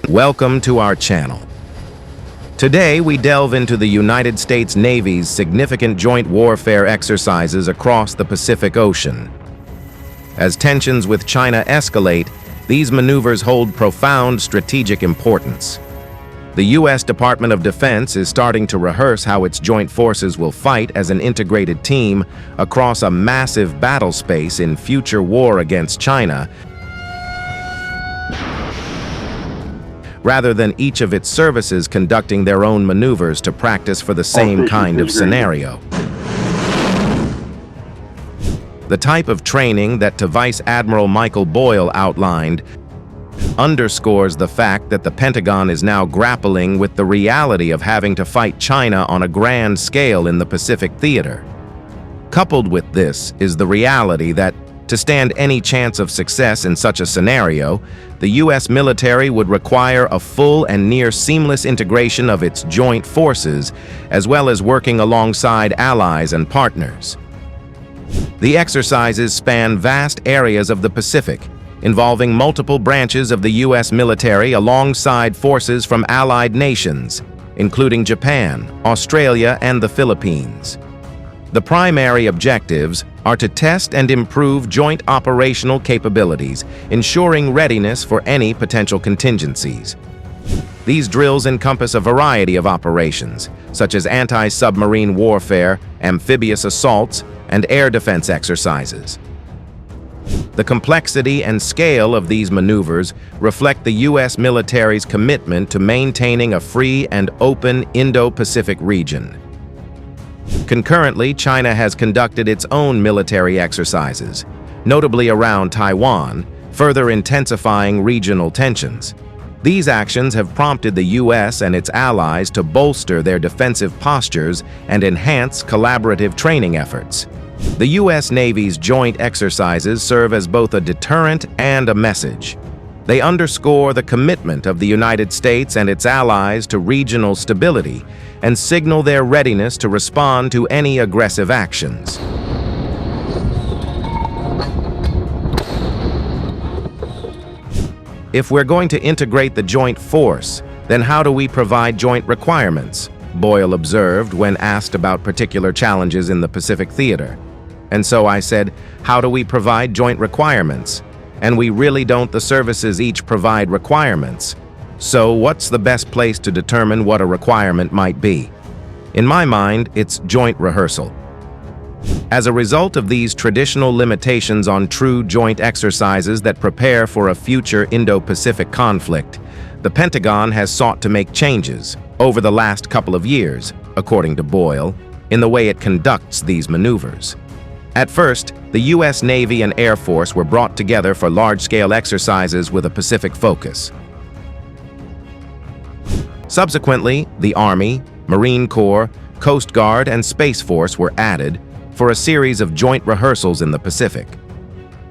Welcome to our channel. Today we delve into the United States Navy's significant joint warfare exercises across the Pacific Ocean. As tensions with China escalate, these maneuvers hold profound strategic importance. The U.S. Department of Defense is starting to rehearse how its joint forces will fight as an integrated team across a massive battle space in future war against China, rather than each of its services conducting their own maneuvers to practice for the same kind of scenario. The type of training that Vice Admiral Michael Boyle outlined underscores the fact that the Pentagon is now grappling with the reality of having to fight China on a grand scale in the Pacific theater. Coupled with this is the reality that, to stand any chance of success in such a scenario, the U.S. military would require a full and near seamless integration of its joint forces, as well as working alongside allies and partners. The exercises span vast areas of the Pacific, involving multiple branches of the U.S. military alongside forces from allied nations, including Japan, Australia, and the Philippines. The primary objectives are to test and improve joint operational capabilities, ensuring readiness for any potential contingencies. These drills encompass a variety of operations, such as anti-submarine warfare, amphibious assaults, and air defense exercises. The complexity and scale of these maneuvers reflect the U.S. military's commitment to maintaining a free and open Indo-Pacific region. Concurrently, China has conducted its own military exercises, notably around Taiwan, further intensifying regional tensions. These actions have prompted the U.S. and its allies to bolster their defensive postures and enhance collaborative training efforts. The U.S. Navy's joint exercises serve as both a deterrent and a message. They underscore the commitment of the United States and its allies to regional stability and signal their readiness to respond to any aggressive actions. If we're going to integrate the joint force, then how do we provide joint requirements? Boyle observed when asked about particular challenges in the Pacific theater. And so I said, how do we provide joint requirements? And we really don't. The services each provide requirements. So what's the best place to determine what a requirement might be? In my mind, it's joint rehearsal. As a result of these traditional limitations on true joint exercises that prepare for a future Indo-Pacific conflict, the Pentagon has sought to make changes over the last couple of years, according to Boyle, in the way it conducts these maneuvers. At first, the U.S. Navy and Air Force were brought together for large-scale exercises with a Pacific focus. Subsequently, the Army, Marine Corps, Coast Guard, and Space Force were added for a series of joint rehearsals in the Pacific.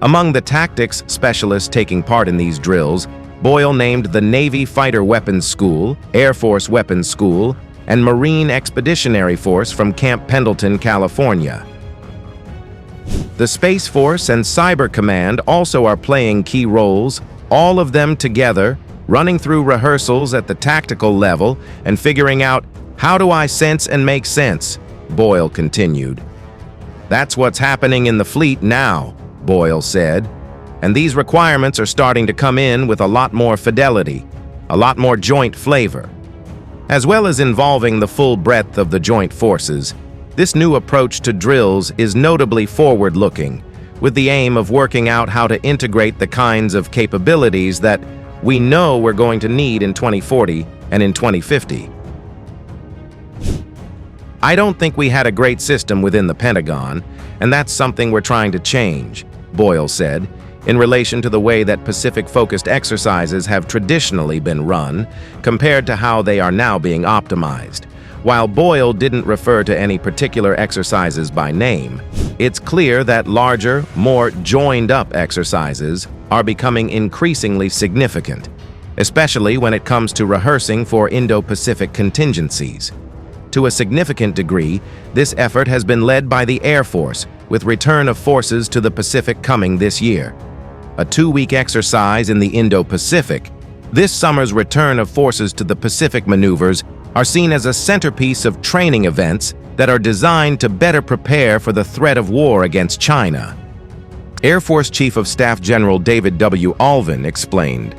Among the tactics specialists taking part in these drills, Boyle named the Navy Fighter Weapons School, Air Force Weapons School, and Marine Expeditionary Force from Camp Pendleton, California. The Space Force and Cyber Command also are playing key roles, all of them together, running through rehearsals at the tactical level and figuring out, how do I sense and make sense? Boyle continued. That's what's happening in the fleet now, Boyle said. And these requirements are starting to come in with a lot more fidelity, a lot more joint flavor. As well as involving the full breadth of the joint forces, this new approach to drills is notably forward-looking, with the aim of working out how to integrate the kinds of capabilities that we know we're going to need in 2040 and in 2050. I don't think we had a great system within the Pentagon, and that's something we're trying to change, Boyle said, in relation to the way that Pacific-focused exercises have traditionally been run, compared to how they are now being optimized. While Boyle didn't refer to any particular exercises by name, it's clear that larger, more joined-up exercises are becoming increasingly significant. especially when it comes to rehearsing for Indo-Pacific contingencies. To a significant degree, this effort has been led by the Air Force, with return of forces to the Pacific coming this year. A 2-week exercise in the Indo-Pacific, this summer's return of forces to the Pacific maneuvers are seen as a centerpiece of training events that are designed to better prepare for the threat of war against China. Air Force Chief of Staff General David W. Alvin explained,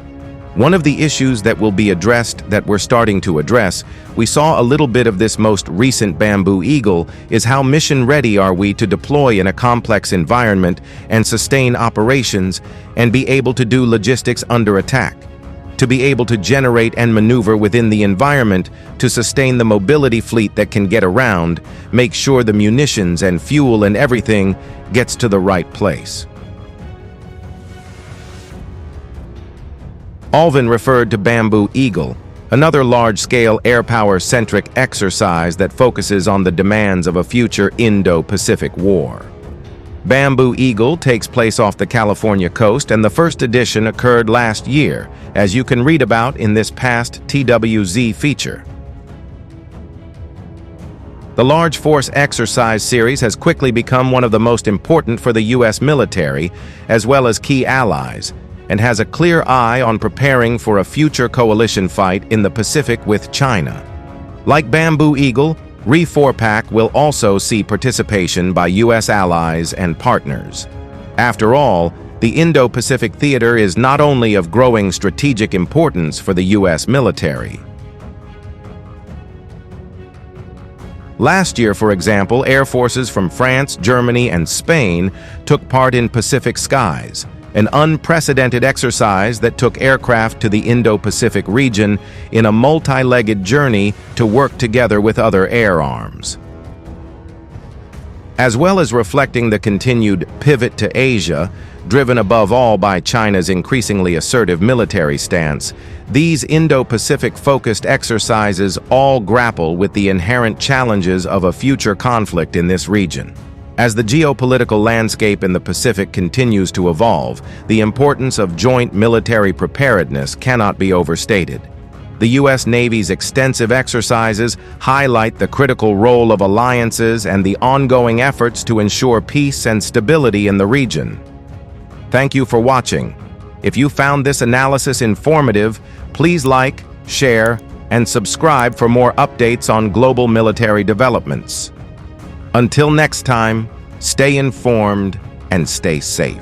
"One of the issues that will be addressed that we're starting to address, we saw a little bit of this most recent Bamboo Eagle, is how mission-ready are we to deploy in a complex environment and sustain operations and be able to do logistics under attack, to be able to generate and maneuver within the environment to sustain the mobility fleet that can get around, make sure the munitions and fuel and everything gets to the right place." Alvin referred to Bamboo Eagle, another large-scale air power-centric exercise that focuses on the demands of a future Indo-Pacific war. Bamboo Eagle takes place off the California coast, and the first edition occurred last year, as you can read about in this past TWZ feature. The Large Force Exercise series has quickly become one of the most important for the U.S. military, as well as key allies, and has a clear eye on preparing for a future coalition fight in the Pacific with China. Like Bamboo Eagle, RE4PAC will also see participation by U.S. allies and partners. After all, the Indo-Pacific theater is not only of growing strategic importance for the U.S. military. Last year, for example, air forces from France, Germany, and Spain took part in Pacific Skies, an unprecedented exercise that took aircraft to the Indo-Pacific region in a multi-legged journey to work together with other air arms. As well as reflecting the continued pivot to Asia, driven above all by China's increasingly assertive military stance, these Indo-Pacific-focused exercises all grapple with the inherent challenges of a future conflict in this region. As the geopolitical landscape in the Pacific continues to evolve, the importance of joint military preparedness cannot be overstated. The U.S. Navy's extensive exercises highlight the critical role of alliances and the ongoing efforts to ensure peace and stability in the region. Thank you for watching. If you found this analysis informative, please like, share, and subscribe for more updates on global military developments. Until next time, stay informed and stay safe.